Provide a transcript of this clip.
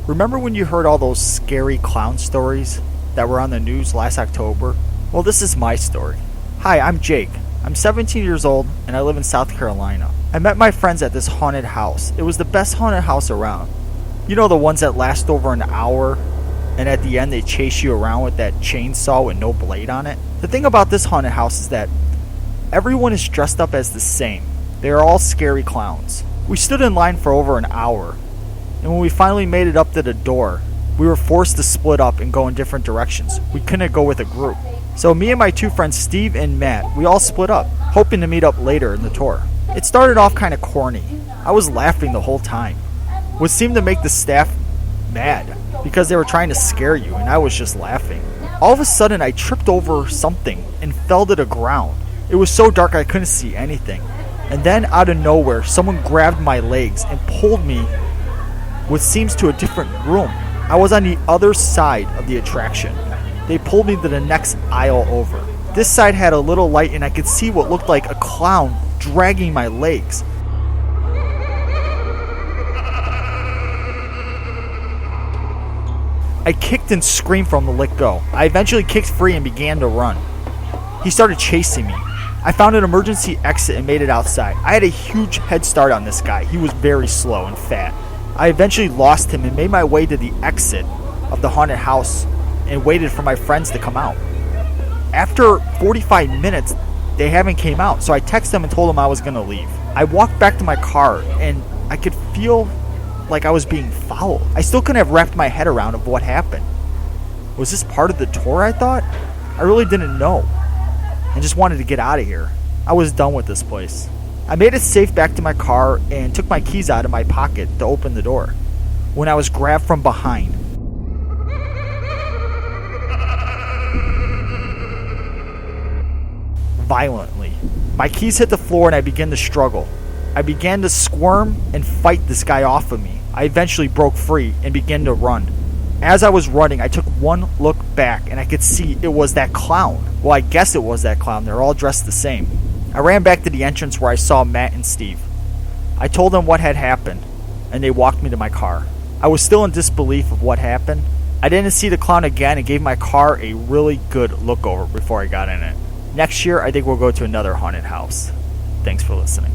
Remember when you heard all those scary clown stories that were on the news last October? Well, this is my story. Hi, I'm Jake. I'm 17 years old and I live in South Carolina. I met my friends at this haunted house. It was the best haunted house around. You know, the ones that last over an hour and at the end they chase you around with that chainsaw with no blade on it? The thing about this haunted house is that everyone is dressed up as the same. They are all scary clowns. We stood in line for over an hour, and when we finally made it up to the door, we were forced to split up and go in different directions. We couldn't go with a group. So me and my two friends Steve and Matt, we all split up, hoping to meet up later in the tour. It started off kind of corny. I was laughing the whole time, which seemed to make the staff mad because they were trying to scare you and I was just laughing. All of a sudden I tripped over something and fell to the ground. It was so dark I couldn't see anything. And then out of nowhere, someone grabbed my legs and pulled me what seems to a different room. I was on the other side of the attraction. They pulled me to the next aisle over. This side had a little light and I could see what looked like a clown dragging my legs. I kicked and screamed for him to let go. I eventually kicked free and began to run. He started chasing me. I found an emergency exit and made it outside. I had a huge head start on this guy. He was very slow and fat. I eventually lost him and made my way to the exit of the haunted house and waited for my friends to come out. After 45 minutes, they haven't came out, so I texted them and told them I was going to leave. I walked back to my car and I could feel like I was being followed. I still couldn't have wrapped my head around of what happened. Was this part of the tour, I thought? I really didn't know. I just wanted to get out of here. I was done with this place. I made it safe back to my car and took my keys out of my pocket to open the door when I was grabbed from behind. Violently. My keys hit the floor and I began to struggle. I began to squirm and fight this guy off of me. I eventually broke free and began to run. As I was running, I took one look back and I could see it was that clown. Well, I guess it was that clown. They're all dressed the same. I ran back to the entrance where I saw Matt and Steve. I told them what had happened and they walked me to my car. I was still in disbelief of what happened. I didn't see the clown again and gave my car a really good look over before I got in it. Next year, I think we'll go to another haunted house. Thanks for listening.